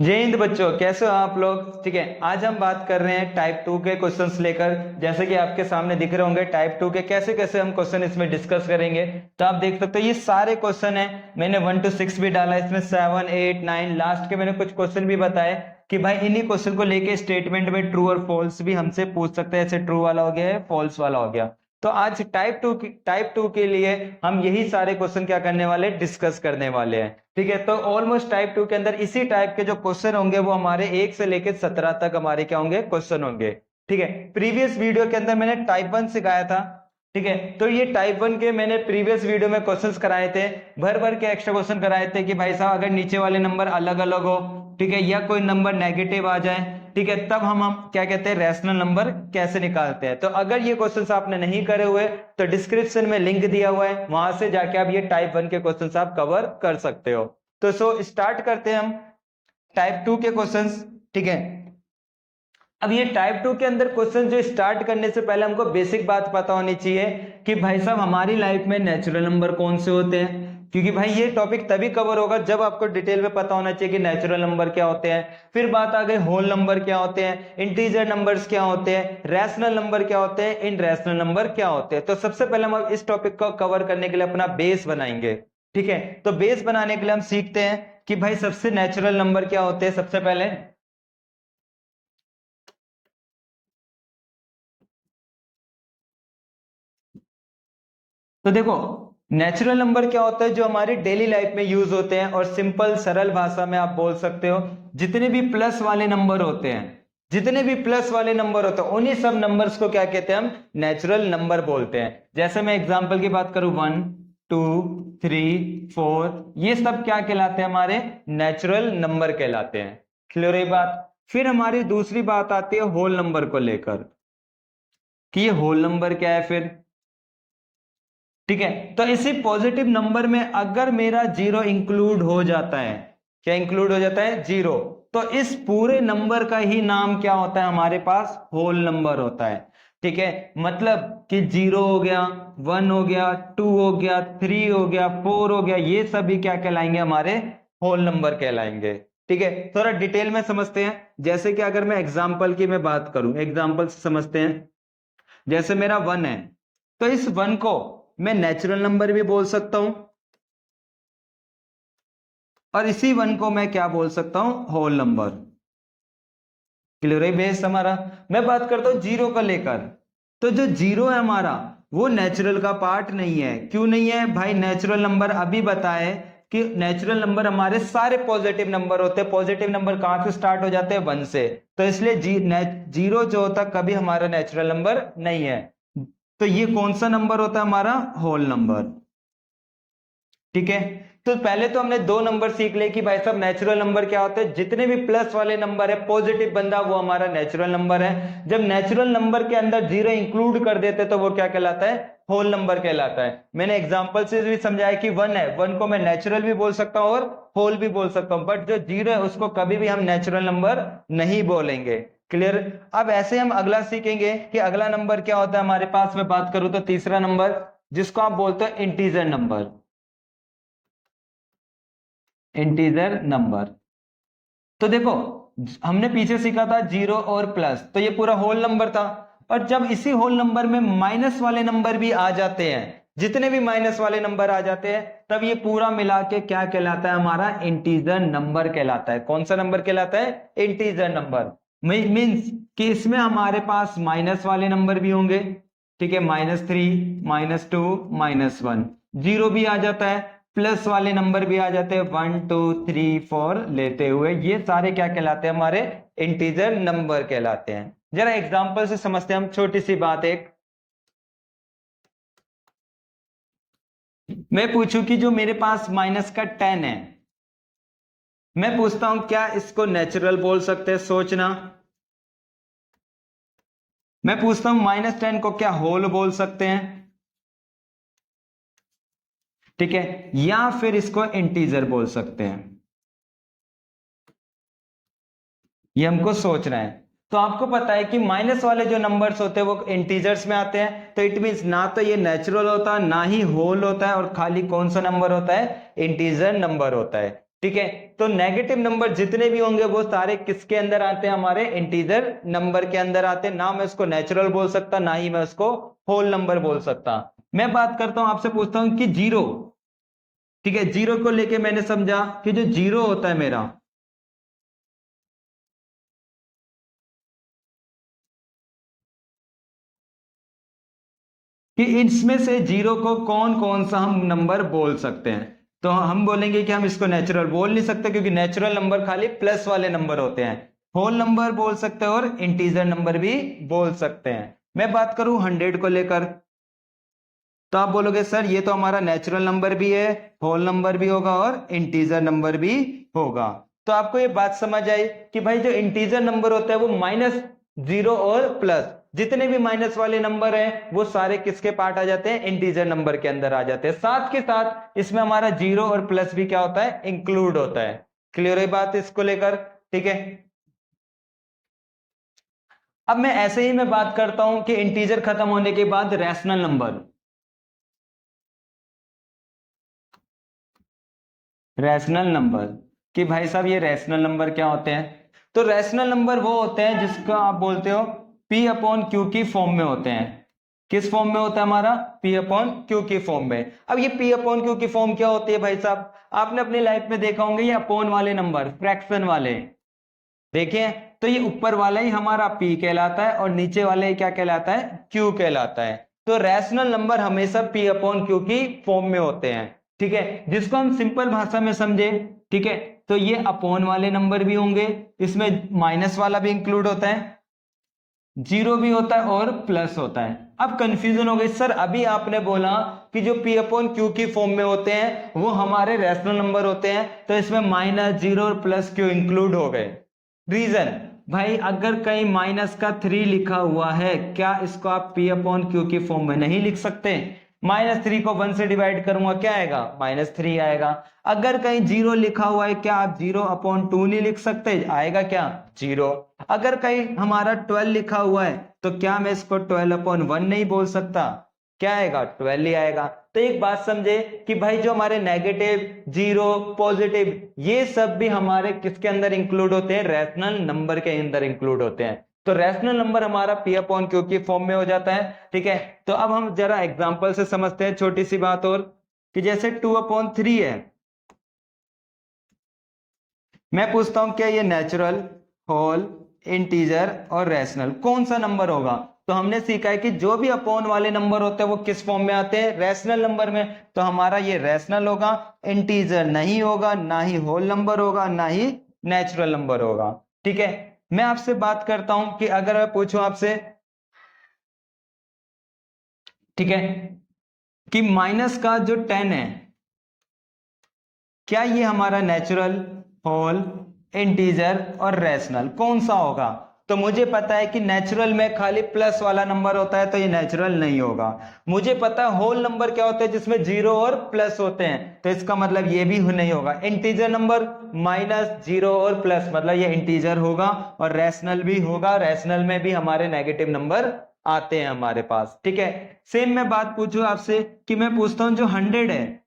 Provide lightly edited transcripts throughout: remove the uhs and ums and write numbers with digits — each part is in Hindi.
जय हिंद बच्चों, कैसे हो आप लोग। ठीक है, आज हम बात कर रहे हैं टाइप 2 के क्वेश्चंस लेकर। जैसे कि आपके सामने दिख रहे होंगे टाइप 2 के कैसे कैसे हम क्वेश्चन इसमें डिस्कस करेंगे। तो आप देख सकते हो ये सारे क्वेश्चन है। मैंने 1 to 6 भी डाला, इसमें 7 8 9 लास्ट के मैंने कुछ क्वेश्चन भी बताए कि भाई इन्हीं क्वेश्चन को लेके स्टेटमेंट में ट्रू और फॉल्स भी हमसे पूछ सकते हैं। ऐसे ट्रू वाला हो गया है, फॉल्स वाला हो गया। तो आज टाइप टू के लिए हम यही सारे क्वेश्चन क्या करने वाले, डिस्कस करने वाले हैं। ठीक है, तो ऑलमोस्ट टाइप 2 के अंदर इसी टाइप के जो क्वेश्चन होंगे वो हमारे 1 से लेकर 17 तक हमारे क्या होंगे, क्वेश्चन होंगे। ठीक है, प्रीवियस वीडियो के अंदर मैंने टाइप 1 सिखाया था। ठीक है, तो ये टाइप 1 के मैंने प्रीवियस वीडियो में क्वेश्चंस कराए थे, भर भर के एक्स्ट्रा क्वेश्चन कराए थे कि भाई साहब अगर नीचे वाले नंबर अलग अलग हो, ठीक है, या कोई नंबर नेगेटिव आ जाए, ठीक है, तब हम क्या कहते हैं, रैशनल नंबर कैसे निकालते हैं। तो अगर ये क्वेश्चंस आपने नहीं करे हुए तो डिस्क्रिप्शन में लिंक दिया हुआ है, वहां से जाके आप ये टाइप 1 के क्वेश्चंस आप कवर कर सकते हो। तो स्टार्ट करते हैं हम टाइप 2 के क्वेश्चंस। ठीक है, अब ये टाइप 2 के अंदर क्वेश्चन जो स्टार्ट करने से पहले हमको बेसिक बात पता होनी चाहिए कि भाई साहब हमारी लाइफ में नेचुरल नंबर कौन से होते हैं। क्योंकि भाई ये टॉपिक तभी कवर होगा जब आपको डिटेल में पता होना चाहिए कि नेचुरल नंबर क्या होते हैं। फिर बात आ गई होल नंबर क्या होते हैं, इंटीजर नंबर्स क्या होते हैं, रैशनल नंबर क्या होते हैं, इनरैशनल नंबर क्या होते हैं। तो सबसे पहले हम इस टॉपिक को कवर करने के लिए अपना बेस बनाएंगे। ठीक है, तो बेस बनाने के लिए हम सीखते हैं कि भाई सबसे नेचुरल नंबर क्या होते हैं। सबसे पहले तो देखो, नेचुरल नंबर क्या होता है, जो हमारी डेली लाइफ में यूज होते हैं। और सिंपल सरल भाषा में आप बोल सकते हो, जितने भी प्लस वाले नंबर होते हैं, जितने भी प्लस वाले नंबर होते हैं उन्हीं सब नंबर्स को क्या कहते हैं, हम नेचुरल नंबर बोलते हैं। जैसे मैं एग्जांपल की बात करूं, 1 2 3 4, ये सब क्या कहलाते हैं, हमारे नेचुरल नंबर कहलाते हैं। क्लियर है बात। फिर हमारी दूसरी बात आती है होल नंबर को लेकर कि ये होल नंबर क्या है फिर। ठीक है, तो इसी पॉजिटिव नंबर में अगर मेरा जीरो इंक्लूड हो जाता है, क्या इंक्लूड हो जाता है, जीरो, तो इस पूरे नंबर का ही नाम क्या होता है, हमारे पास होल नंबर होता है। ठीक है, मतलब कि जीरो हो गया, 1 हो गया, 2 हो गया, 3 हो गया, 4 हो गया, ये सभी क्या कहलाएंगे, हमारे होल नंबर कहलाएंगे। ठीक है, थोड़ा डिटेल में समझते हैं। जैसे कि अगर मैं एग्जाम्पल की मैं बात करूं, एग्जाम्पल से समझते हैं। जैसे मेरा 1 है, तो इस 1 को मैं नेचुरल नंबर भी बोल सकता हूं, और इसी 1 को मैं क्या बोल सकता हूं, होल नंबर। क्लियर है बेस हमारा। मैं बात करता हूं जीरो को लेकर, तो जो जीरो है हमारा वो नेचुरल का पार्ट नहीं है। क्यों नहीं है भाई, नेचुरल नंबर अभी बताए कि नेचुरल नंबर हमारे सारे पॉजिटिव नंबर होते हैं। पॉजिटिव नंबर कहां से स्टार्ट हो जाते हैं, 1 से। तो इसलिए जीरो जो होता कभी हमारा नेचुरल नंबर नहीं है। तो ये कौन सा नंबर होता है, हमारा होल नंबर। ठीक है, तो पहले तो हमने दो नंबर सीख ले कि भाई साहब नेचुरल नंबर क्या होते हैं। जितने भी प्लस वाले नंबर है, पॉजिटिव बंदा, वो हमारा नेचुरल नंबर है। जब नेचुरल नंबर के अंदर जीरो इंक्लूड कर देते तो वो क्या कहलाता है, होल नंबर कहलाता है। मैंने एग्जांपल से भी समझाया कि 1 है, 1 को मैं नेचुरल भी बोल सकता हूं और होल भी बोल सकता हूं, बट जो जीरो है उसको कभी भी हम नेचुरल नंबर नहीं बोलेंगे। क्लियर। अब ऐसे हम अगला सीखेंगे कि अगला नंबर क्या होता है हमारे पास। मैं बात करूं तो तीसरा नंबर, जिसको आप बोलते हैं इंटीजर नंबर। इंटीजर नंबर, तो देखो हमने पीछे सीखा था जीरो और प्लस, तो ये पूरा होल नंबर था। और जब इसी होल नंबर में माइनस वाले नंबर भी आ जाते हैं, जितने भी माइनस वाले नंबर आ जाते हैं, तब ये पूरा मिला के क्या कहलाता है, हमारा इंटीजर नंबर कहलाता है। कौन सा नंबर कहलाता है, इंटीजर नंबर। मीन्स कि इसमें हमारे पास माइनस वाले नंबर भी होंगे। ठीक है, -3 -2 -1, जीरो भी आ जाता है, प्लस वाले नंबर भी आ जाते हैं 1 2 3 4 लेते हुए। ये सारे क्या कहलाते हैं, हमारे इंटीजर नंबर कहलाते हैं। जरा एग्जांपल से समझते हैं हम, छोटी सी बात एक। मैं पूछूं कि जो मेरे पास माइनस का 10 है, मैं पूछता हूं क्या इसको नेचुरल बोल सकते हैं, सोचना। मैं पूछता हूं -10 को क्या होल बोल सकते हैं, ठीक है, या फिर इसको इंटीजर बोल सकते हैं। ये हमको सोचना है। तो आपको पता है कि माइनस वाले जो नंबर्स होते हैं वो इंटीजर्स में आते हैं, तो इट मींस ना तो ये नेचुरल होता है ना ही होल होता है, और खाली कौन सा नंबर होता है, इंटीजर नंबर होता है। ठीक है। तो नेगेटिव नंबर जितने भी होंगे वो सारे किसके अंदर आते हैं, हमारे इंटीजर नंबर के अंदर आते हैं। ना मैं उसको नेचुरल बोल सकता, ना ही मैं उसको होल नंबर बोल सकता। मैं बात करता हूं, आपसे पूछता हूं कि जीरो, ठीक है, जीरो को लेके मैंने समझा कि जो जीरो होता है मेरा, कि इसमें से जीरो को कौन कौन सा हम नंबर बोल सकते हैं। तो हम बोलेंगे कि हम इसको नेचुरल बोल नहीं सकते, क्योंकि नेचुरल नंबर खाली प्लस वाले नंबर होते हैं। होल नंबर बोल सकते हैं और इंटीजर नंबर भी बोल सकते हैं। मैं बात करूं 100 को लेकर, तो आप बोलोगे सर ये तो हमारा नेचुरल नंबर भी है, होल नंबर भी होगा और इंटीजर नंबर भी होगा। तो आपको ये बात समझ आई कि भाई जो इंटीजर नंबर होता है वो माइनस, जीरो और प्लस, जितने भी माइनस वाले नंबर हैं वो सारे किसके पार्ट आ जाते हैं, इंटीजर नंबर के अंदर आ जाते हैं। साथ के साथ इसमें हमारा जीरो और प्लस भी क्या होता है, इंक्लूड होता है। क्लियर है बात इसको लेकर, ठीक है। अब मैं ऐसे ही मैं बात करता हूं कि इंटीजर खत्म होने के बाद रैशनल नंबर, रैशनल नंबर, कि भाई साहब ये रैशनल नंबर क्या होते हैं। तो रैशनल नंबर वो होते हैं जिसका आप बोलते हो P अपॉन क्यू की फॉर्म में होते हैं। किस फॉर्म में होता है हमारा, P अपॉन क्यू की फॉर्म में। अब ये P अपॉन क्यू की फॉर्म क्या होती है भाई साहब, आपने अपनी लाइफ में देखा होंगे ये अपॉन वाले नंबर, फ्रैक्शन वाले देखिए, तो ये ऊपर वाला ही हमारा P कहलाता है और नीचे वाले क्या कहलाता है, Q कहलाता है। तो रैशनल नंबर हमेशा P अपॉन Q की फॉर्म में होते हैं, ठीक है। जिसको हम सिंपल भाषा में समझे, ठीक है, तो ये अपॉन वाले नंबर भी होंगे, इसमें माइनस वाला भी इंक्लूड होता है, जीरो भी होता है और प्लस होता है। अब कंफ्यूजन हो गई, सर अभी आपने बोला कि जो P अपॉन Q की फॉर्म में होते हैं वो हमारे रैशनल नंबर होते हैं, तो इसमें माइनस, जीरो और प्लस क्यों इंक्लूड हो गए। रीजन, भाई अगर कहीं -3 लिखा हुआ है, क्या इसको आप P अपॉन क्यू की फॉर्म में नहीं लिख सकते। -3 को 1 से डिवाइड करूंगा क्या आएगा, -3 आएगा। अगर कहीं जीरो लिखा हुआ है, क्या आप 0/2 नहीं लिख सकते, आएगा क्या, जीरो। अगर कहीं हमारा 12 लिखा हुआ है, तो क्या मैं इसको 12/1 नहीं बोल सकता, क्या आएगा, 12 ही आएगा। तो एक बात समझे कि भाई जो हमारे नेगेटिव, जीरो, पॉजिटिव, ये सब भी हमारे किसके अंदर इंक्लूड होते हैं, रैशनल नंबर के अंदर इंक्लूड होते हैं। तो रैशनल नंबर हमारा P अपॉन क्यू की फॉर्म में हो जाता है, ठीक है। तो अब हम जरा एग्जांपल से समझते हैं, छोटी सी बात और, कि जैसे 2/3 है, मैं पूछता हूं क्या ये नेचुरल, होल, इंटीजर और रैशनल कौन सा नंबर होगा। तो हमने सीखा है कि जो भी अपॉन वाले नंबर होते हैं वो किस फॉर्म में आते हैं, रैशनल नंबर में। तो हमारा ये रैशनल होगा, इंटीजर नहीं होगा, ना ही होल नंबर होगा, ना ही नेचुरल नंबर होगा, ठीक है। मैं आपसे बात करता हूं कि अगर मैं पूछूं आपसे, ठीक है, कि माइनस का जो 10 है, क्या ये हमारा नेचुरल, होल, इंटीजर और रैशनल कौन सा होगा। तो मुझे पता है कि नेचुरल में खाली प्लस वाला नंबर होता है, तो ये नेचुरल नहीं होगा। मुझे पता है होल नंबर क्या होता है, जिसमें जीरो और प्लस होते हैं, तो इसका मतलब ये भी नहीं होगा। इंटीजर नंबर माइनस, जीरो और प्लस, मतलब ये इंटीजर होगा। और रैशनल भी होगा, रैशनल में भी हमारे नेगेटिव नंबर आते हैं हमारे पास, ठीक है। सेम मैं बात पूछूं आपसे, कि मैं पूछता हूं जो 100 है,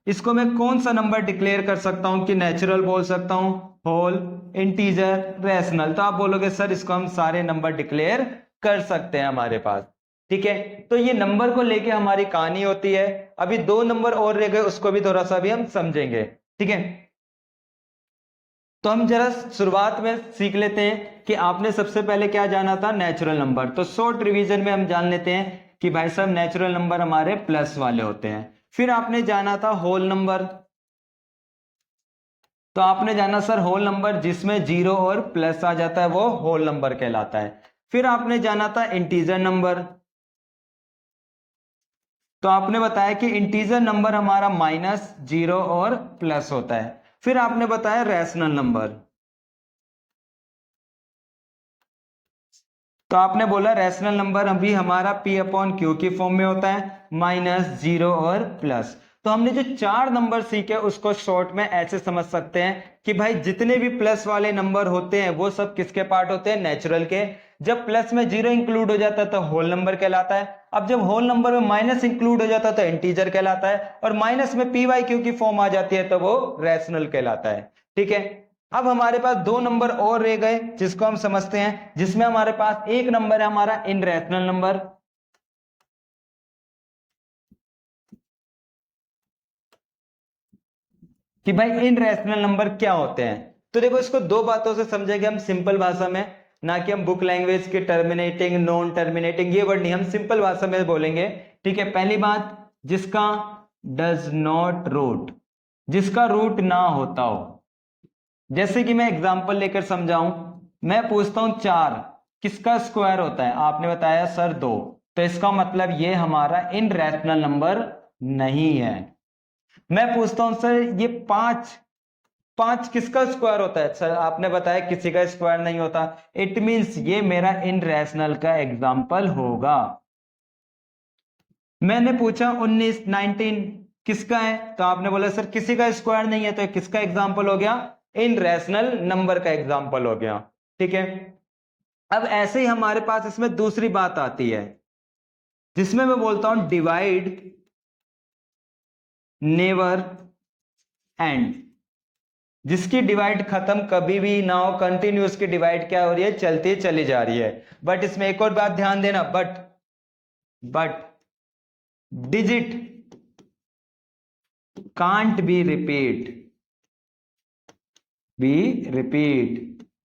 इसको मैं कौन सा नंबर डिक्लेयर कर सकता हूं, कि नेचुरल बोल सकता हूं, होल, इंटीजर, रैशनल। तो आप बोलोगे सर इसको हम सारे नंबर डिक्लेयर कर सकते हैं हमारे पास, ठीक है। तो ये नंबर को लेके हमारी कहानी होती है। अभी 2 नंबर और रह गए, उसको भी थोड़ा सा भी हम समझेंगे, ठीक है। तो हम जरा शुरुआत में सीख लेते हैं कि आपने सबसे पहले क्या जाना था, नेचुरल नंबर। तो शॉर्ट रिवीजन में हम जान लेते हैं कि भाई साहब नेचुरल नंबर हमारे प्लस वाले होते हैं। फिर आपने जाना था होल नंबर, तो आपने जाना सर होल नंबर जिसमें जीरो और प्लस आ जाता है वो होल नंबर कहलाता है। फिर आपने जाना था इंटीजर नंबर, तो आपने बताया कि इंटीजर नंबर हमारा माइनस, जीरो और प्लस होता है। फिर आपने बताया रैशनल नंबर, तो आपने बोला रैशनल नंबर अभी हमारा P अपॉन क्यू की फॉर्म में होता है, माइनस, जीरो और प्लस। तो हमने जो 4 नंबर सीखे उसको शॉर्ट में ऐसे समझ सकते हैं कि भाई जितने भी प्लस वाले नंबर होते हैं वो सब किसके पार्ट होते हैं, नेचुरल के। जब प्लस में जीरो इंक्लूड हो जाता है तो होल नंबर कहलाता है। अब जब होल नंबर में माइनस इंक्लूड हो जाता है तो इंटीजर कहलाता है, और माइनस में पी वाई क्यू की फॉर्म आ जाती है तो वो रैशनल कहलाता है। ठीक है, अब हमारे पास दो नंबर और रह गए जिसको हम समझते हैं, जिसमें हमारे पास एक नंबर है हमारा इनरैशनल नंबर। कि भाई इनरैशनल नंबर क्या होते हैं, तो देखो इसको दो बातों से समझेंगे हम सिंपल भाषा में, ना कि हम बुक लैंग्वेज के टर्मिनेटिंग नॉन टर्मिनेटिंग ये वर्ड नहीं, हम सिंपल भाषा में बोलेंगे। ठीक है, पहली बात, जिसका डज नॉट रूट, जिसका रूट ना होता हो। जैसे कि मैं एग्जांपल लेकर समझाऊं, मैं पूछता हूं 4 किसका स्क्वायर होता है, आपने बताया सर 2, तो इसका मतलब ये हमारा इनरैशनल नंबर नहीं है। मैं पूछता हूं सर ये 5 किसका स्क्वायर होता है, सर आपने बताया किसी का स्क्वायर नहीं होता, इट मींस ये मेरा इनरैशनल का एग्जांपल होगा। मैंने पूछा 19 किसका है, तो आपने बोला सर किसी का स्क्वायर नहीं है, तो किसका एग्जांपल हो गया, इनरैशनल नंबर का एग्जांपल हो गया। ठीक है, अब ऐसे ही हमारे पास इसमें दूसरी बात आती है जिसमें मैं बोलता हूं डिवाइड नेवर एंड, जिसकी डिवाइड खत्म कभी भी ना हो, कंटिन्यूस की डिवाइड क्या हो रही है, चलती चली जा रही है। बट इसमें एक और बात ध्यान देना, but digit can't be repeat,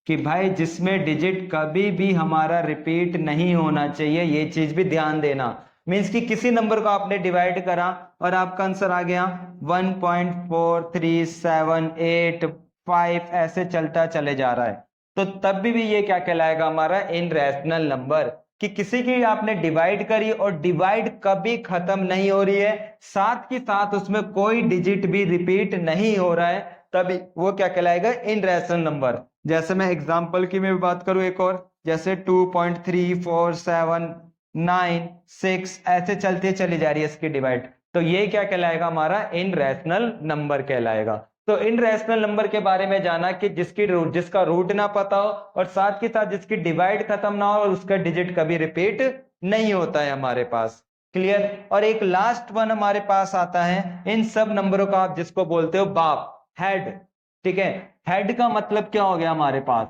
कि भाई जिसमें डिजिट कभी भी हमारा रिपीट नहीं होना चाहिए, ये चीज भी ध्यान देना। मींस कि किसी नंबर को आपने डिवाइड करा और आपका आंसर आ गया 1.43785, ऐसे चलता चले जा रहा है, तो तब भी ये क्या कहलाएगा, हमारा इनरैशनल नंबर। कि किसी की आपने डिवाइड करी और डिवाइड कभी खत्म नहीं हो रही है, साथ के साथ उसमें कोई डिजिट भी रिपीट नहीं हो रहा है, तभी वो क्या कहलाएगा, इनरैशनल नंबर। जैसे मैं एग्जांपल की मैं बात करूं एक और, जैसे 2.34796 ऐसे चलते चली जा रही है इसकी डिवाइड, तो ये क्या कहलाएगा, हमारा इनरैशनल नंबर कहलाएगा। तो इनरैशनल नंबर के बारे में जाना कि जिसका रूट ना पता हो और साथ के साथ जिसकी डिवाइड खत्म ना हो और उसका डिजिट कभी रिपीट नहीं होता है हमारे पास। क्लियर, और एक लास्ट वन हमारे पास आता है इन सब नंबरों का, आप जिसको बोलते हो बाप, हेड। ठीक है, हेड का मतलब क्या हो गया हमारे पास,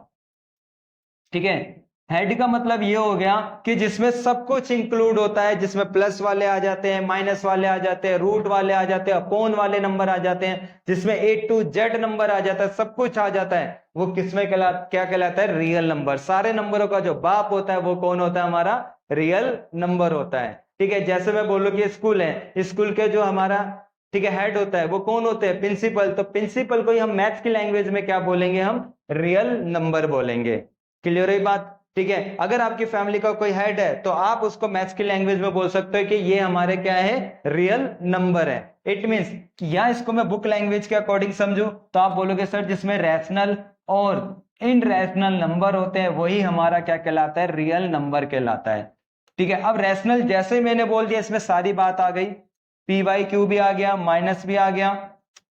ठीक है, हेड का मतलब ये हो गया कि जिसमें सब कुछ इंक्लूड होता है, जिसमें प्लस वाले आ जाते हैं, माइनस वाले आ जाते हैं, रूट वाले आ जाते हैं, अपोन वाले नंबर आ जाते हैं, जिसमें A to Z नंबर आ जाता है, सब कुछ आ जाता है, वो किसमें क्या कहलाता है, रियल नंबर। सारे नंबरों का जो बाप होता है वो कौन होता है, हमारा रियल नंबर होता है। ठीक है, जैसे मैं बोलूं कि स्कूल है, स्कूल के जो हमारा, ठीक है, हेड होता है वो कौन होते हैं, प्रिंसिपल, तो प्रिंसिपल को ही हम मैथ्स की लैंग्वेज में क्या बोलेंगे, हम रियल नंबर बोलेंगे। क्लियर है बात। ठीक है, अगर आपकी फैमिली का कोई हेड है तो आप उसको मैथ्स की लैंग्वेज में बोल सकते हो कि ये हमारे क्या है, रियल नंबर है। इट मींस या इसको मैं बुक लैंग्वेज के अकॉर्डिंग समझू तो आप बोलोगे सर जिसमें रैशनल और इनरैशनल नंबर होते हैं वही हमारा क्या कहलाता है, रियल नंबर कहलाता है। ठीक है, अब रैशनल जैसे ही मैंने बोल दिया इसमें सारी बात आ गई, पी वाई क्यू भी आ गया, माइनस भी आ गया,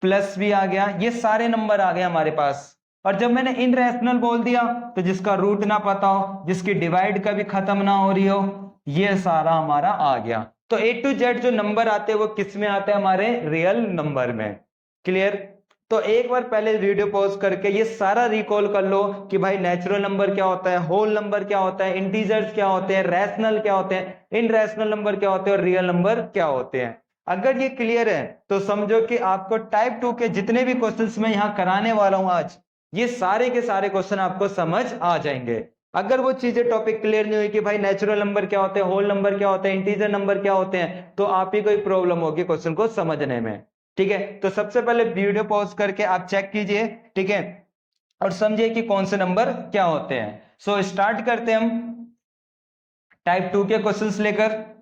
प्लस भी आ गया, ये सारे नंबर आ गए हमारे पास। और जब मैंने इनरैशनल बोल दिया तो जिसका रूट ना पता हो, जिसकी डिवाइड कभी खत्म ना हो रही हो, ये सारा हमारा आ गया। तो A to Z जो नंबर आते हैं वो किस में आते हैं, हमारे रियल नंबर में। क्लियर, तो एक बार पहले वीडियो पॉज करके ये सारा रिकॉल कर लो कि भाई नेचुरल नंबर क्या होता है, होल नंबर क्या होता है, इंटीजर्स क्या होते हैं, रैशनल क्या होते हैं, इनरैशनल नंबर क्या होते हैं और रियल नंबर क्या होते हैं। अगर ये क्लियर है तो समझो कि आपको टाइप 2 के जितने भी क्वेश्चंस मैं यहां कराने वाला हूं आज, ये सारे के सारे क्वेश्चन आपको समझ आ जाएंगे। अगर वो चीजें टॉपिक क्लियर नहीं हुई कि भाई नेचुरल नंबर क्या होते हैं, होल नंबर क्या होते हैं, इंटीजर नंबर क्या होते हैं, तो आप ही को एक प्रॉब्लम होगी क्वेश्चन को समझने में। ठीक है, तो सबसे पहले वीडियो पॉज करके आप चेक कीजिए, ठीक है, और समझिए कि कौन से नंबर क्या होते हैं। सो स्टार्ट करते हैं हम टाइप 2 के क्वेश्चंस लेकर।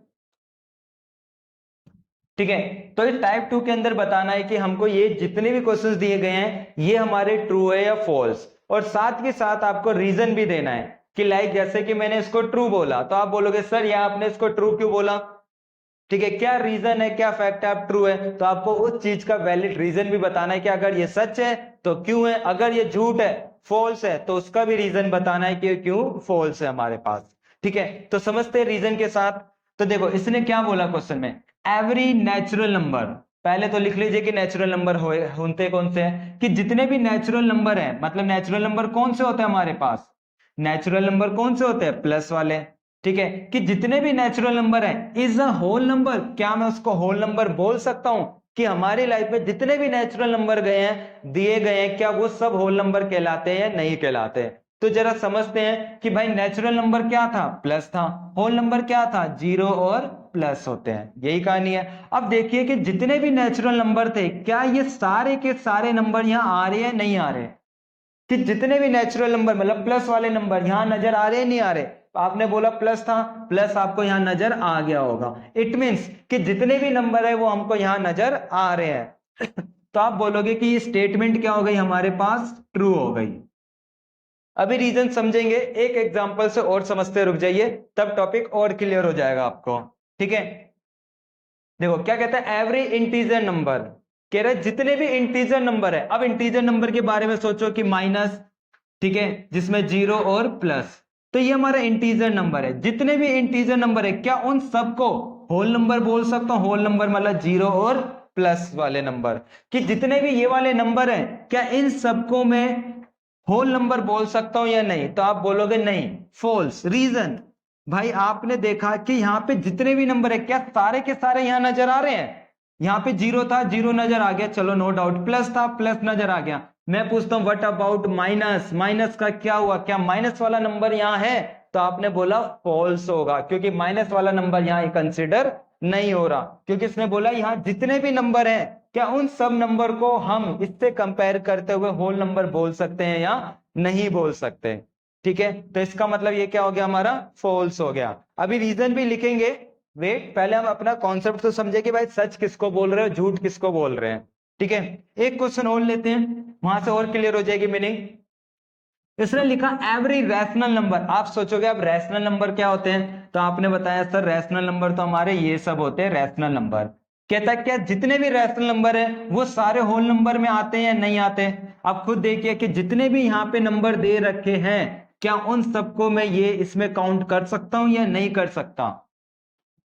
ठीक है, तो इस टाइप 2 के अंदर बताना है कि हमको ये जितने भी क्वेश्चंस दिए गए हैं ये हमारे ट्रू है या फॉल्स, और साथ के साथ आपको रीजन भी देना है कि लाइक जैसे कि मैंने इसको ट्रू बोला तो आप बोलोगे सर या आपने इसको ट्रू क्यों बोला। ठीक है, क्या रीजन है, क्या फैक्ट है, आप ट्रू है तो आपको उस चीज का वैलिड रीजन भी बताना है कि अगर ये सच है तो क्यों है, अगर ये झूठ है, फॉल्स है, तो उसका भी रीजन बताना है कि क्यों फॉल्स है हमारे पास। ठीक है, तो समझते हैं रीजन के साथ। तो देखो इसने क्या बोला क्वेश्चन में, एवरी नेचुरल नंबर, पहले तो लिख लीजिए कि नेचुरल नंबर होते कौन से हैं, कि जितने भी नेचुरल नंबर हैं, मतलब नेचुरल नंबर कौन से होते हैं हमारे पास, नेचुरल नंबर कौन से होते हैं, प्लस वाले। ठीक है, कि जितने भी नेचुरल नंबर हैं इज अ होल नंबर, क्या मैं उसको होल नंबर बोल सकता हूं कि हमारी लाइफ में जितने भी नेचुरल नंबर गए हैं, दिए गए हैं, क्या वो सब होल नंबर कहलाते हैं या नहीं कहलाते हैं। तो जरा समझते हैं कि भाई नेचुरल नंबर क्या था, प्लस था, होल नंबर क्या था, जीरो और प्लस होते हैं, यही कहानी है। अब देखिए कि जितने भी नेचुरल नंबर थे, क्या ये सारे के सारे नंबर यहां आ रहे हैं नहीं आ रहे, कि जितने भी नेचुरल नंबर मतलब प्लस वाले नंबर यहां नजर आ रहे नहीं आ रहे। आपने बोला प्लस था, प्लस आपको यहां नजर आ गया होगा, इट मींस कि जितने भी नंबर है वो हमको यहां नजर आ रहे हैं। तो आप बोलोगे कि ये स्टेटमेंट क्या हो गई हमारे पास, ट्रू हो गई। अभी रीजन समझेंगे, एक एग्जांपल से और समझते रुक जाइए, तब टॉपिक और क्लियर हो जाएगा आपको। ठीक है, देखो क्या कहता है, एवरी इंटीजर नंबर, कह रहे जितने भी इंटीजर नंबर है। अब इंटीजर नंबर के बारे में सोचो कि माइनस, ठीक है, जिसमें जीरो और प्लस, तो ये हमारा इंटीजर नंबर है। जितने भी इंटीजर नंबर है, क्या उन सबको होल नंबर बोल सकता हूं, होल नंबर मतलब जीरो और प्लस वाले नंबर, कि जितने भी ये वाले नंबर हैं, क्या इन सबको मैं होल नंबर बोल सकता हूं या नहीं। तो आप बोलोगे नहीं, फॉल्स। रीजन, भाई आपने देखा कि यहां पे जितने भी नंबर है, क्या सारे के सारे यहां नजर आ रहे हैं। यहां पे जीरो था, जीरो नजर आ गया, चलो नो डाउट, प्लस था, प्लस नजर आ गया। मैं पूछता हूं व्हाट अबाउट माइनस, माइनस का क्या हुआ, क्या माइनस वाला नंबर यहां है। तो आपने बोला फॉल्स होगा, क्योंकि माइनस वाला नंबर यहां कंसिडर नहीं हो रहा, क्योंकि इसने बोला यहां जितने भी नंबर हैं, क्या उन सब नंबर को हम इससे कंपेयर करते हुए होल नंबर बोल सकते हैं या नहीं बोल सकते। ठीक है, तो इसका मतलब ये क्या हो गया हमारा, फॉल्स हो गया। अभी रीजन भी लिखेंगे, वेट, पहले हम अपना कॉन्सेप्ट तो समझे कि भाई सच किसको बोल रहे हो, झूठ किसको बोल रहे हैं। ठीक है, एक क्वेश्चन और लेते हैं, वहां से और क्लियर हो जाएगी मीनिंग। इसने लिखा एवरी रैशनल नंबर। आप सोचोगे अब रैशनल नंबर क्या होते हैं, तो आपने बताया सर रैशनल नंबर तो हमारे ये सब होते हैं रैशनल नंबर। कहता है क्या जितने भी रैशनल नंबर है वो सारे होल नंबर में आते हैं या नहीं आते। आप खुद देखिए कि जितने भी यहाँ पे नंबर दे रखे हैं, क्या उन सबको मैं ये इसमें काउंट कर सकता हूं या नहीं कर सकता।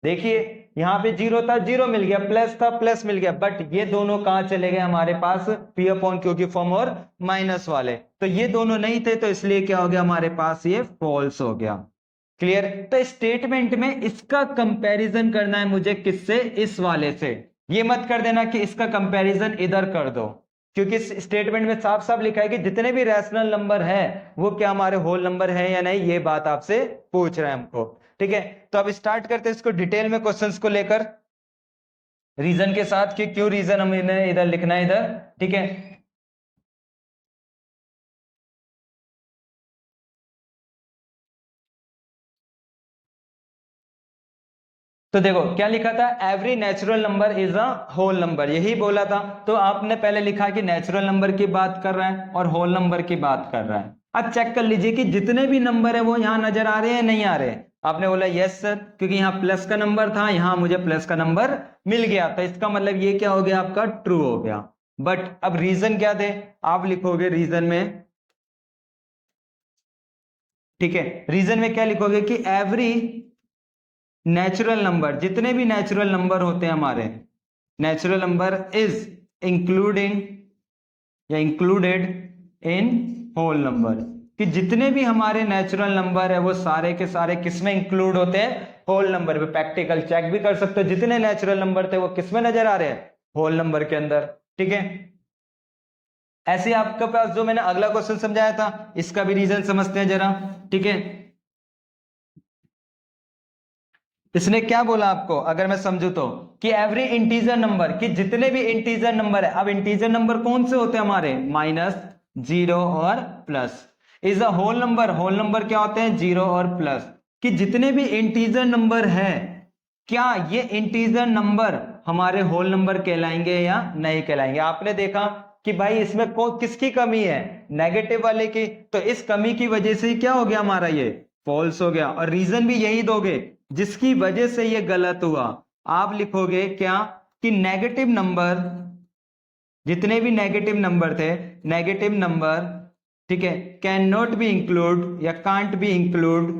देखिए यहां पे जीरो था, जीरो मिल गया, प्लस था, प्लस मिल गया, बट ये दोनों कहां चले गए हमारे पास, पी अपॉन क्यू की फॉर्म और माइनस वाले, तो ये दोनों नहीं थे, तो इसलिए क्या हो गया हमारे पास, ये फॉल्स हो गया। क्लियर। तो स्टेटमेंट में इसका कंपैरिजन करना है मुझे, किससे, इस वाले से। ये मत कर देना कि इसका कंपैरिजन इधर कर दो, क्योंकि स्टेटमेंट में साफ साफ लिखा है कि जितने भी रैशनल नंबर है वो क्या हमारे होल नंबर है या नहीं, ये बात आपसे पूछ रहे हैं हमको। ठीक है, तो अब स्टार्ट करते हैं इसको डिटेल में, क्वेश्चंस को लेकर रीजन के साथ, कि क्यों रीजन हमें इधर लिखना है इधर। ठीक है, तो देखो क्या लिखा था, every natural number is a whole number, यही बोला था। तो आपने पहले लिखा कि नेचुरल नंबर की बात कर रहा है और होल नंबर की बात कर रहा है। अब चेक कर लीजिए कि जितने भी नंबर है वो यहां नजर आ रहे हैं नहीं आ रहे। आपने बोला यस सर, क्योंकि यहाँ प्लस का नंबर था, यहां मुझे प्लस का नंबर मिल गया, तो इसका मतलब ये क्या हो गया आपका, ट्रू हो गया। बट अब रीजन क्या दे, आप लिखोगे रीजन में, ठीक है, रीजन में क्या लिखोगे कि एवरी नेचुरल नंबर, जितने भी नेचुरल नंबर होते हैं हमारे, नेचुरल नंबर इज इंक्लूडिंग या इंक्लूडेड इन होल नंबर, कि जितने भी हमारे नेचुरल नंबर है वो सारे के सारे किसमें इंक्लूड होते हैं, होल नंबर पे। प्रैक्टिकल चेक भी कर सकते हो, जितने नेचुरल नंबर थे वो किसमें नजर आ रहे हैं, होल नंबर के अंदर। ठीक है, ऐसे आपके पास जो मैंने अगला क्वेश्चन समझाया था, इसका भी रीजन समझते हैं जरा। ठीक है, इसने क्या बोला आपको, अगर मैं समझू तो, कि एवरी इंटीजर नंबर, कि जितने भी इंटीजर नंबर है, अब इंटीजर नंबर कौन से होते हैं हमारे, माइनस, जीरो और plus, is a whole number. Whole number क्या होते हैं, जीरो और प्लस, कि जितने भी इंटीजर नंबर है, क्या ये इंटीजर नंबर हमारे होल नंबर कहलाएंगे या नहीं कहलाएंगे। आपने देखा कि भाई इसमें किसकी कमी है, नेगेटिव वाले की, तो इस कमी की वजह से क्या हो गया हमारा, ये फॉल्स हो गया। और रीजन भी यही दोगे जिसकी वजह से ये गलत हुआ। आप लिखोगे क्या, कि नेगेटिव नंबर, जितने भी नेगेटिव नंबर थे, नेगेटिव नंबर, ठीक है, कैन नॉट बी इंक्लूड या can't be include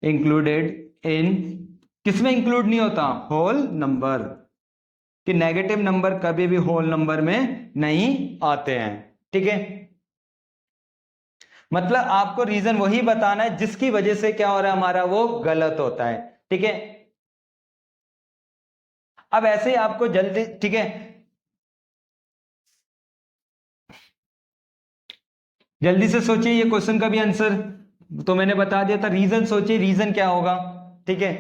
included in, किसमें इंक्लूड नहीं होता? होल नंबर, कि नेगेटिव नंबर कभी भी होल नंबर में नहीं आते हैं। ठीक है, मतलब आपको रीजन वही बताना है जिसकी वजह से क्या हो रहा है हमारा, वो गलत होता है। ठीक है, अब ऐसे ही आपको जल्दी, ठीक है, जल्दी से सोचिए ये क्वेश्चन का भी आंसर तो मैंने बता दिया था, रीजन सोचिए रीजन क्या होगा। ठीक है,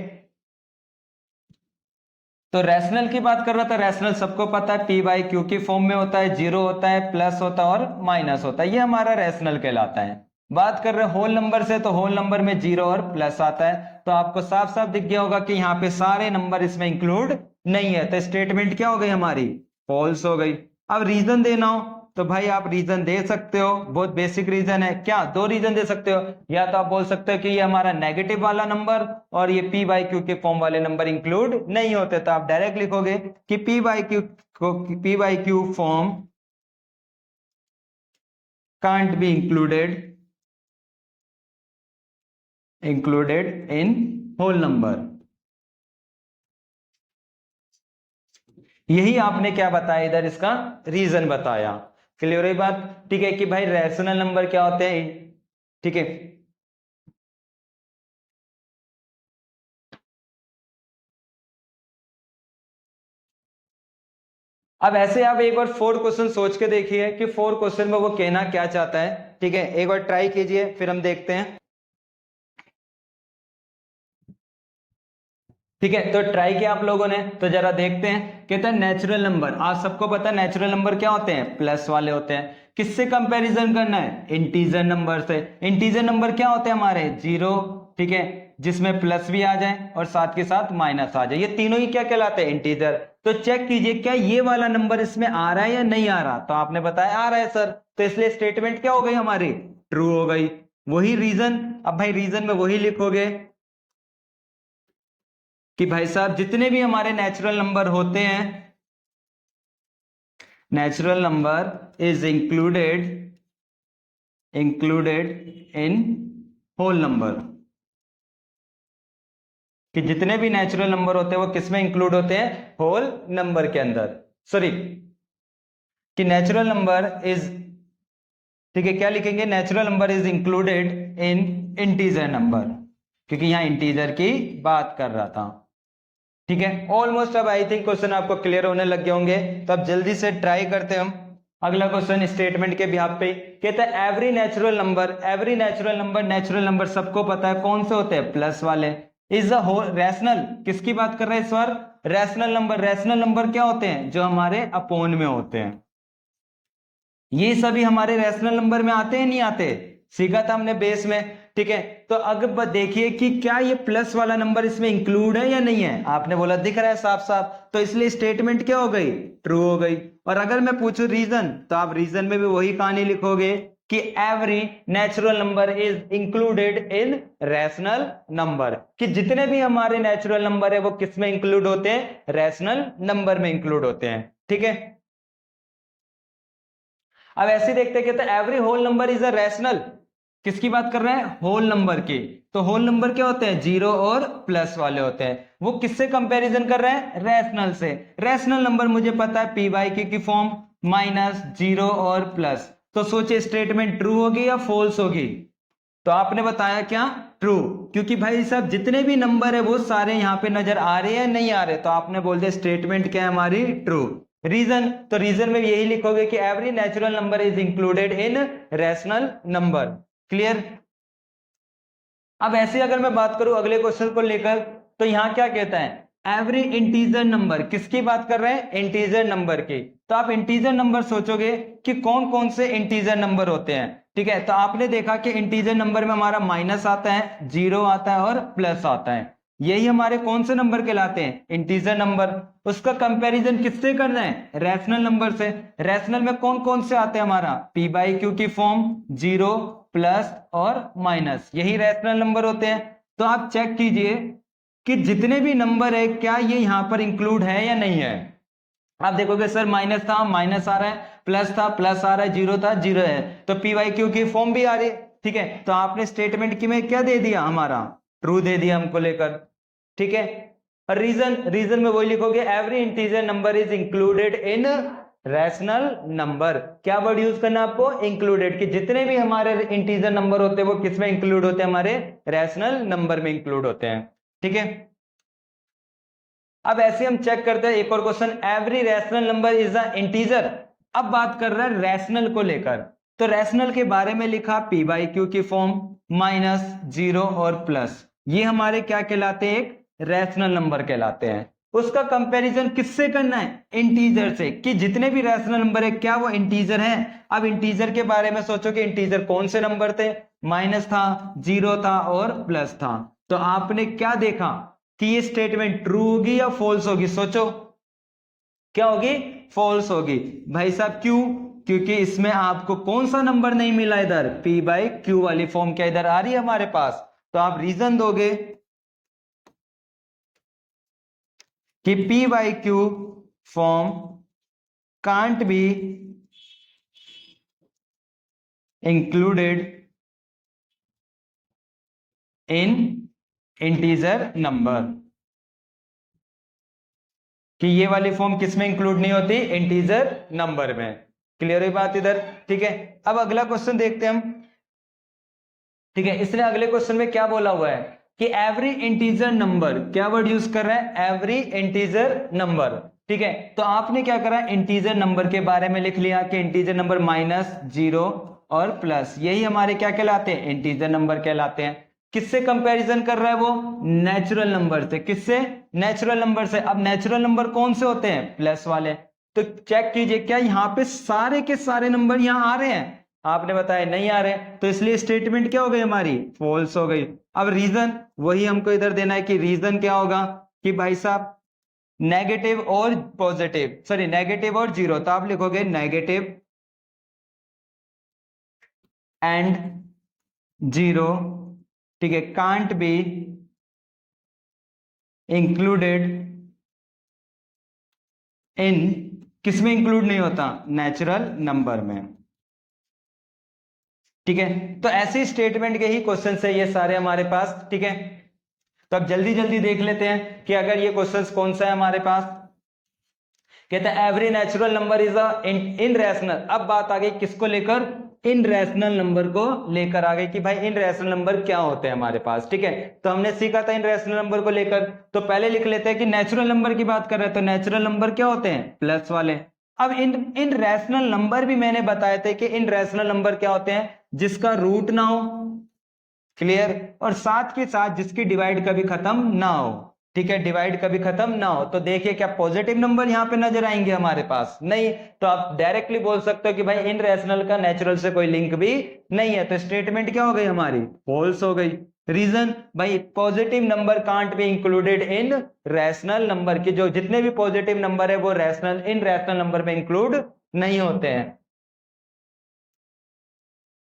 तो रैशनल की बात कर रहा था, रैशनल सबको पता है पी बाई क्यू की फॉर्म में होता है, जीरो होता है, प्लस होता है और माइनस होता है, ये हमारा रैशनल कहलाता है। बात कर रहे हैं होल नंबर से, तो होल नंबर में जीरो और प्लस आता है, तो आपको साफ साफ दिख गया होगा कि यहाँ पे सारे नंबर इसमें इंक्लूड नहीं है, तो स्टेटमेंट क्या हो गई हमारी, फॉल्स हो गई। अब रीजन देना हो तो भाई आप रीजन दे सकते हो, बहुत बेसिक रीजन है, क्या दो रीजन दे सकते हो, या तो आप बोल सकते हो कि ये हमारा नेगेटिव वाला नंबर और ये पी बाई क्यू के फॉर्म वाले नंबर इंक्लूड नहीं होते, तो आप डायरेक्ट लिखोगे कि पी बाई क्यू को, P by Q form can't be included in whole number. यही आपने क्या बताया इधर, इसका रीजन बताया। क्लियर है बात? ठीक है, कि भाई रैशनल नंबर क्या होते हैं। ठीक है, अब ऐसे आप एक बार फोर क्वेश्चन सोच के देखिए कि फोर क्वेश्चन में वो कहना क्या चाहता है। ठीक है, एक बार ट्राई कीजिए फिर हम देखते हैं। ठीक है, तो ट्राई किया आप लोगों ने, तो जरा देखते हैं। कहता है नेचुरल नंबर, आज सबको पता है नेचुरल नंबर क्या होते हैं, प्लस वाले होते हैं। किससे कंपैरिजन करना है, इंटीजर नंबर से। इंटीजर नंबर क्या होते हैं हमारे, जीरो, ठीक है, जिसमें प्लस भी आ जाए और साथ के साथ माइनस आ जाए, ये तीनों ही क्या कहलाते हैं, इंटीजर। तो चेक कीजिए क्या ये वाला नंबर इसमें आ रहा है या नहीं आ रहा, तो आपने बताया आ रहा है सर, तो इसलिए स्टेटमेंट क्या हो गई हमारी, ट्रू हो गई। वही रीजन, अब भाई रीजन में वही लिखोगे कि भाई साहब जितने भी हमारे नेचुरल नंबर होते हैं, natural number is included in whole number, कि जितने भी नेचुरल नंबर होते हैं वो किस में इंक्लूड होते हैं, होल नंबर के अंदर। सॉरी, कि नेचुरल नंबर इज, ठीक है, क्या लिखेंगे, natural number is included in integer number, क्योंकि यहां इंटीजर की बात कर रहा था। ठीक है, ऑलमोस्ट अब आई थिंक क्वेश्चन आपको क्लियर होने लग गए होंगे, तो अब जल्दी से ट्राई करते हैं हम। अगला क्वेश्चन स्टेटमेंट के बिहाफ पे कहता है every natural number, every natural number, natural number सबको पता है कौन से होते हैं, प्लस वाले, इज अ होल रैशनल, किसकी बात कर रहे हैं इस बार, रैशनल नंबर। रैशनल नंबर क्या होते हैं, जो हमारे अपोन में होते हैं। ये सभी हमारे रैशनल नंबर में आते हैं नहीं आते, सीखा था हमने बेस में। ठीक है, तो अगर देखिए कि क्या ये प्लस वाला नंबर इसमें इंक्लूड है या नहीं है, आपने बोला दिख रहा है साफ साफ, तो इसलिए स्टेटमेंट क्या हो गई, ट्रू हो गई। और अगर मैं पूछूं रीजन, तो आप रीजन में भी वही कहानी लिखोगे कि every natural number is included in rational number, कि जितने भी हमारे नेचुरल नंबर है वो किस में इंक्लूड होते हैं, रैशनल नंबर में इंक्लूड होते हैं। ठीक है, अब ऐसे देखते हैं कि every whole number is a rational, किसकी बात कर रहे हैं, होल नंबर की। तो होल नंबर क्या होते हैं, जीरो और प्लस वाले होते हैं, वो किससे कंपैरिजन कर रहे हैं, रैशनल से। रैशनल नंबर मुझे पता है पी बाई क्यू की फॉर्म, माइनस, जीरो और प्लस, तो सोचिए स्टेटमेंट ट्रू होगी या फॉल्स होगी, तो आपने बताया क्या, ट्रू, क्योंकि भाई साहब जितने भी नंबर है वो सारे यहां पे नजर आ रहे हैं नहीं आ रहे, तो आपने बोल दिया स्टेटमेंट क्या है हमारी, ट्रू। रीजन, तो रीजन में यही लिखोगे कि every natural number is included in rational number. Clear? अब ऐसे अगर मैं बात करूं अगले क्वेश्चन को लेकर, तो यहां क्या कहता है, एवरी इंटीजर नंबर, किसकी बात कर रहे हैं, इंटीजर नंबर की। तो आप इंटीजर नंबर सोचोगे कि कौन कौन से इंटीजर नंबर होते हैं। ठीक है, तो आपने देखा कि इंटीजर नंबर में हमारा माइनस आता है, जीरो आता है और प्लस आता है, यही हमारे कौन से नंबर कहलाते हैं, इंटीजर नंबर। उसका कंपैरिजन किससे करना है, रैशनल नंबर से। रैशनल में कौन कौन से आते हैं, हमारा पी बाई क्यू की फॉर्म, जीरो, प्लस और माइनस, यही रैशनल नंबर होते हैं। तो आप चेक कीजिए कि जितने भी नंबर है क्या ये यहां पर इंक्लूड है या नहीं है। आप देखोगे सर माइनस था, माइनस आ रहा है, प्लस था, प्लस आ रहा है, जीरो था, जीरो है, तो पी वाई क्यू की फॉर्म भी आ रही है। ठीक है, तो आपने स्टेटमेंट की में क्या दे दिया हमारा, ट्रू दे दिया हमको लेकर, ठीक है। और रीजन में वही लिखोगे, every integer number is included in rational number. क्या वर्ड यूज करना आपको? इंक्लूडेड, कि जितने भी हमारे इंटीजर नंबर होते हैं वो किस में इंक्लूड होते हैं? हमारे रैशनल नंबर में इंक्लूड होते हैं, ठीक है। अब ऐसे हम चेक करते हैं एक और question, every rational number is a integer. अब बात कर रहा है रैशनल को लेकर, तो रैशनल के बारे में लिखा पी बाई क्यू की फॉर्म, माइनस, जीरो और प्लस, ये हमारे क्या कहलाते हैं? एक रैशनल नंबर कहलाते हैं। उसका कंपैरिजन किससे करना है? इंटीजर से, कि जितने भी रैशनल नंबर है क्या वो इंटीजर हैं? अब इंटीजर के बारे में सोचो कि इंटीजर कौन से नंबर थे? माइनस था, जीरो था और प्लस था। तो आपने क्या देखा कि ये स्टेटमेंट ट्रू होगी या फॉल्स होगी? सोचो, क्या होगी? फॉल्स होगी। भाई साहब क्यों? क्योंकि इसमें आपको कौन सा नंबर नहीं मिला? इधर पी बाई क्यू वाली फॉर्म क्या इधर आ रही है हमारे पास? तो आप रीजन दोगे कि P by Q form can't be included in integer number, कि ये वाली फॉर्म किस में इंक्लूड नहीं होती? इंटीजर नंबर में। क्लियर हुई बात इधर? ठीक है। अब अगला क्वेश्चन देखते हैं हम, ठीक है। इसने अगले क्वेश्चन में क्या बोला हुआ है कि एवरी इंटीजर नंबर, क्या वर्ड यूज कर रहा है? एवरी इंटीजर नंबर, ठीक है। तो आपने क्या करा? इंटीजर नंबर के बारे में लिख लिया कि इंटीजर नंबर माइनस, जीरो और प्लस, यही हमारे क्या कहलाते हैं? इंटीजर नंबर कहलाते हैं। किससे कंपैरिजन कर रहा है वो? नेचुरल नंबर से। किससे? नेचुरल नंबर से। अब नेचुरल नंबर कौन से होते हैं? प्लस वाले। तो चेक कीजिए क्या यहाँ पे सारे के सारे नंबर यहाँ आ रहे हैं? आपने बताया नहीं आ रहे, तो इसलिए स्टेटमेंट क्या हो गई हमारी? फॉल्स हो गई। अब रीजन वही हमको इधर देना है कि रीजन क्या होगा कि भाई साहब नेगेटिव और पॉजिटिव, सॉरी नेगेटिव और जीरो, तो आप लिखोगे नेगेटिव एंड जीरो, ठीक है, कांट बी इंक्लूडेड इन, किस में इंक्लूड नहीं होता? नेचुरल नंबर में, ठीक है। तो ऐसे स्टेटमेंट के ही क्वेश्चन है ये सारे हमारे पास, ठीक है। तो अब जल्दी जल्दी देख लेते हैं कि अगर ये क्वेश्चंस कौन सा है हमारे पास। कहते हैं every natural number is a in rational. अब बात आ गई किसको लेकर? इन रैशनल नंबर को लेकर आ गई कि भाई इन रैशनल नंबर क्या होते हैं हमारे पास, ठीक है। तो हमने सीखा था इन रैशनल नंबर को लेकर, तो पहले लिख लेते हैं कि नेचुरल नंबर की बात कर रहे हैं, तो नेचुरल नंबर क्या होते हैं? प्लस वाले। अब इन रैशनल नंबर भी मैंने बताए थे कि इन रैशनल नंबर क्या होते हैं? जिसका रूट ना हो, क्लियर, और साथ के साथ जिसकी डिवाइड कभी खत्म ना हो, ठीक है, डिवाइड कभी खत्म ना हो। तो देखिए क्या पॉजिटिव नंबर यहां पे नजर आएंगे हमारे पास? नहीं। तो आप डायरेक्टली बोल सकते हो कि भाई इन रैशनल का नेचुरल से कोई लिंक भी नहीं है, तो स्टेटमेंट क्या हो गई हमारी? फॉल्स हो गई। रीजन, भाई positive number can't be included in rational number, की जो जितने भी पॉजिटिव नंबर है वो रैशनल, इन रैशनल नंबर में इंक्लूड नहीं होते हैं।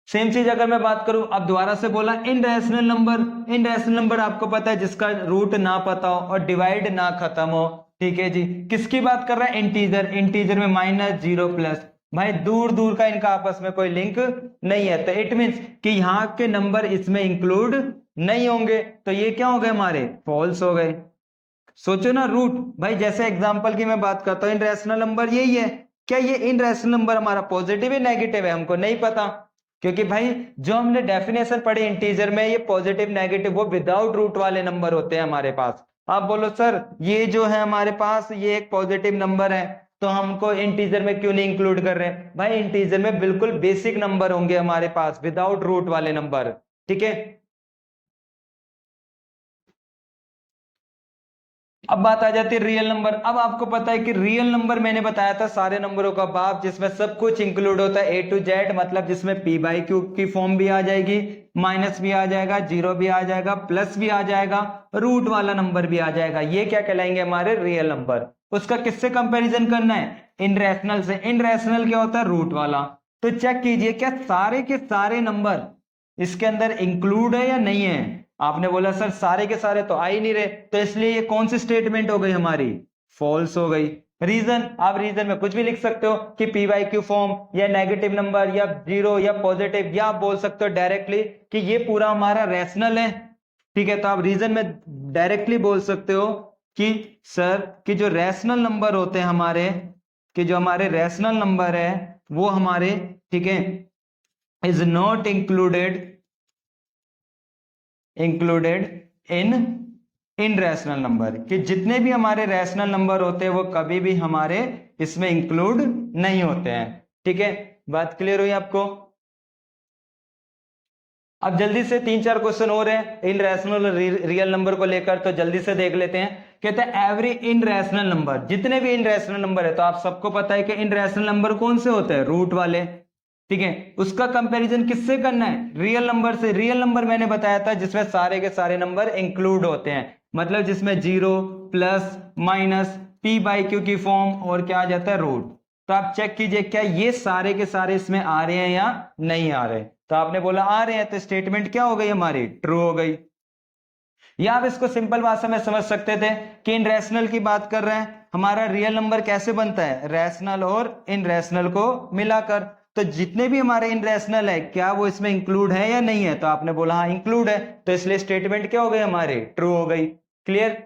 सेम चीज अगर मैं बात करूं, अब दोबारा से बोला इन रैशनल नंबर, इन रैशनल नंबर आपको पता है जिसका रूट ना पता हो और डिवाइड ना खत्म हो, ठीक है जी। किसकी बात कर रहा है? इंटीजर। इंटीजर में माइनस, जीरो, प्लस, भाई दूर दूर का इनका आपस में कोई लिंक नहीं है, तो इट मींस कि यहाँ के नंबर इसमें इंक्लूड नहीं होंगे, तो ये क्या हो गए हमारे? फॉल्स हो गए। सोचो ना, रूट, भाई जैसे एग्जांपल की मैं बात करता हूं, इन रैशनल नंबर यही है, क्या ये इन रैशनल नंबर हमारा पॉजिटिव है नेगेटिव है? हमको नहीं पता, क्योंकि भाई जो हमने डेफिनेशन पढ़ी इंटीजर में, ये पॉजिटिव नेगेटिव वो विदाउट रूट वाले नंबर होते हैं हमारे पास। आप बोलो सर ये जो है हमारे पास ये एक पॉजिटिव नंबर है, तो हमको इंटीजर में क्यों नहीं इंक्लूड कर रहे हैं? भाई इंटीजर में बिल्कुल बेसिक नंबर होंगे हमारे पास, विदाउट रूट वाले नंबर, ठीक है। अब बात आ जाती है रियल नंबर। अब आपको पता है कि रियल नंबर मैंने बताया था सारे नंबरों का बाप, जिसमें सब कुछ इंक्लूड होता है ए टू जेड, मतलब जिसमें पी बाई क्यू की फॉर्म भी आ जाएगी, माइनस भी आ जाएगा, जीरो भी आ जाएगा, प्लस भी आ जाएगा, रूट वाला नंबर भी आ जाएगा। ये क्या कहलाएंगे? हमारे रियल नंबर। उसका किससे कंपेरिजन करना है? इन रैशनल से। इन रैशनल क्या होता है? रूट वाला। तो चेक कीजिए क्या सारे के सारे नंबर इसके अंदर इंक्लूड है या नहीं है? आपने बोला सर सारे के सारे तो आ ही नहीं रहे, तो इसलिए ये कौन सी स्टेटमेंट हो गई हमारी? फॉल्स हो गई। रीजन, आप रीजन में कुछ भी लिख सकते हो कि पी वाई क्यू फॉर्म या नेगेटिव नंबर या जीरो या पॉजिटिव, या आप बोल सकते हो डायरेक्टली कि ये पूरा हमारा रैशनल है, ठीक है, तो आप रीजन में डायरेक्टली बोल सकते हो कि सर कि जो रैशनल नंबर होते हैं हमारे, कि जो हमारे रैशनल नंबर है वो हमारे, ठीक है, is not included in rational number, कि जितने भी हमारे रैशनल नंबर होते हैं वो कभी भी हमारे इसमें इंक्लूड नहीं होते हैं। ठीक है, बात क्लियर हुई आपको? अब जल्दी से 3-4 क्वेश्चन हो रहे हैं इन रैशनल रियल नंबर को लेकर, तो जल्दी से देख लेते हैं। कहते हैं एवरी इन रैशनल नंबर, जितने भी इन रैशनल नंबर है, तो आप सबको पता है कि इन रैशनल नंबर कौन से होते हैं, रूट वाले। ठीक है, उसका कंपैरिजन किससे करना है, रियल नंबर से। रियल नंबर मैंने बताया था जिसमें सारे के सारे नंबर इंक्लूड होते हैं, मतलब जिसमें zero plus minus P by Q की फॉर्म और क्या आ जाता है, रूट। तो आप चेक कीजिए क्या ये सारे के सारे इसमें आ रहे हैं या नहीं आ रहे। तो आपने बोला आ रहे हैं, तो स्टेटमेंट क्या हो गई हमारी, ट्रू हो गई। या आप इसको सिंपल भाषा में समझ सकते थे कि इन रैशनल की बात कर रहे हैं, हमारा रियल नंबर कैसे बनता है, रैशनल और इन रैशनल को मिलाकर। तो जितने भी हमारे इन रैशनल है क्या वो इसमें इंक्लूड है या नहीं है, तो आपने बोला हाँ इंक्लूड है, तो इसलिए स्टेटमेंट क्या हो गई हमारी, ट्रू हो गई। क्लियर?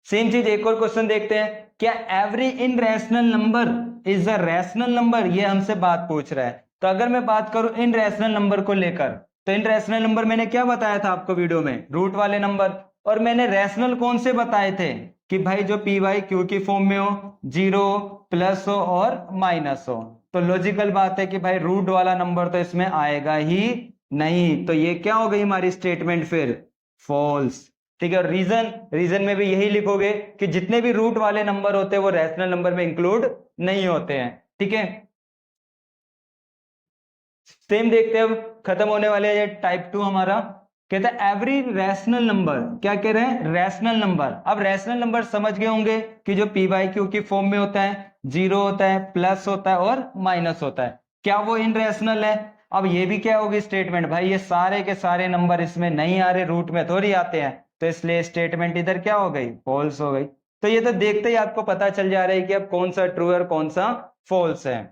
सेम चीज एक और क्वेश्चन देखते हैं, क्या every in rational number is a rational number, ये हमसे बात पूछ रहा है। तो अगर मैं बात करूं इन रैशनल नंबर को लेकर, तो इन रैशनल नंबर मैंने क्या बताया था आपको वीडियो में, रूट वाले नंबर। और मैंने रैशनल कौन से बताए थे कि भाई जो पी वाई क्यू की फॉर्म में हो, जीरो प्लस हो और माइनस हो। तो लॉजिकल बात है कि भाई रूट वाला नंबर तो इसमें आएगा ही नहीं, तो ये क्या हो गई हमारी स्टेटमेंट फिर, फॉल्स। ठीक है, और रीजन में भी यही लिखोगे कि जितने भी रूट वाले नंबर होते हैं वो रैशनल नंबर में इंक्लूड नहीं होते हैं। ठीक है, सेम देखते हैं, अब खत्म होने वाले ये टाइप 2 हमारा। कहता है एवरी रैशनल नंबर, क्या कह रहे हैं, रैशनल नंबर। अब रैशनल नंबर समझ गए होंगे कि जो पी बाई क्यू की फॉर्म में होता है, जीरो होता है, प्लस होता है और माइनस होता है, क्या वो इन रैशनल है। अब ये भी क्या होगी स्टेटमेंट, भाई ये सारे के सारे नंबर इसमें नहीं आ रहे, रूट में थोड़ी आते हैं, तो इसलिए स्टेटमेंट इधर क्या हो गई, फॉल्स हो गई। तो ये तो देखते ही आपको पता चल जा रहा है कि अब कौन सा ट्रू है और कौन सा फॉल्स है।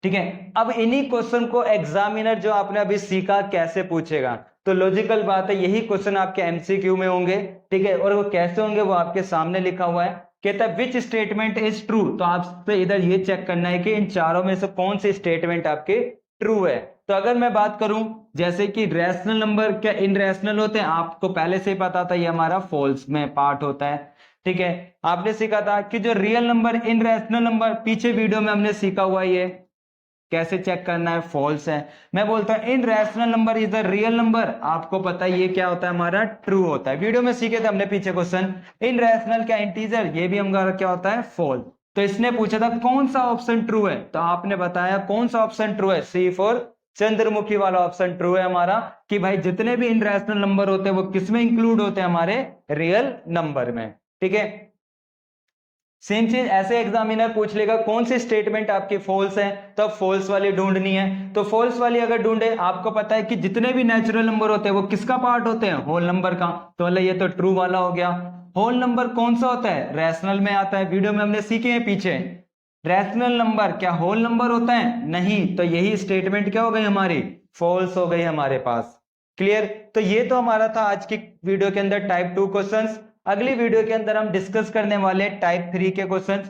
ठीक है, अब इन्हीं क्वेश्चन को एग्जामिनर जो आपने अभी सीखा कैसे पूछेगा, तो लॉजिकल बात है यही क्वेश्चन आपके एमसीक्यू में होंगे। ठीक है, और वो कैसे होंगे वो आपके सामने लिखा हुआ है। कहता है विच स्टेटमेंट इज ट्रू, तो आपसे इधर ये चेक करना है कि इन चारों में से कौन सी स्टेटमेंट आपके ट्रू है। तो अगर मैं बात करूं जैसे कि रैशनल नंबर क्या इन रैशनल होते हैं, आपको पहले से ही पता था ये हमारा फॉल्स में पार्ट होता है। ठीक है, आपने सीखा था कि जो real number in rational number, पीछे वीडियो में हमने सीखा हुआ ये कैसे चेक करना है, फॉल्स है। मैं बोलता हूं in rational number is the real number, आपको पता है ये क्या होता है हमारा, ट्रू होता है। वीडियो में सीखे थे हमने पीछे क्वेश्चन, इन रैशनल क्या इंटीजर, ये भी हमारा क्या होता है, फॉल्स। तो इसने पूछा था कौन सा ऑप्शन ट्रू है, तो आपने बताया कौन सा ऑप्शन ट्रू है, सी फॉर चंद्रमुखी वाला ऑप्शन ट्रू है हमारा, कि भाई जितने भी इन रैशनल नंबर होते हैं वो किसमें इंक्लूड होते हैं, हमारे रियल नंबर में। ठीक है, सेम चीज ऐसे एग्जामिनर पूछ लेगा कौन सी स्टेटमेंट आपकी फॉल्स है, तो अब फॉल्स वाली ढूंढनी है। तो फॉल्स वाली अगर ढूंढे, आपको पता है कि जितने भी नेचुरल नंबर होते हैं वो किसका पार्ट होते हैं, होल नंबर का, तो मतलब ये तो ट्रू वाला हो गया। होल नंबर कौन सा होता है, रैशनल में आता है, वीडियो में हमने सीखे हैं पीछे। रैशनल नंबर क्या होल नंबर होता है, नहीं, तो यही स्टेटमेंट क्या हो गई हमारी, फॉल्स हो गई हमारे पास। क्लियर? तो ये तो हमारा था आज की वीडियो के अंदर टाइप 2 क्वेश्चंस। अगली वीडियो के अंदर हम डिस्कस करने वाले टाइप 3 के क्वेश्चंस।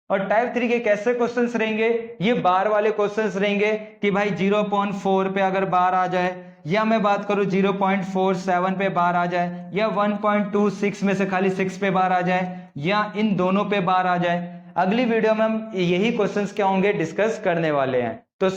और टाइप 3 के कैसे क्वेश्चंस रहेंगे, ये बार वाले क्वेश्चंस रहेंगे कि भाई 0.4 पे अगर बार आ जाए, या मैं बात करूं 0.47 पे बार आ जाए, या 1.26 में से खाली 6 पे बार आ जाए, या इन दोनों पे बार आ जाए। अगली वीडियो में हम यही क्वेश्चंस क्या होंगे डिस्कस करने वाले हैं। तो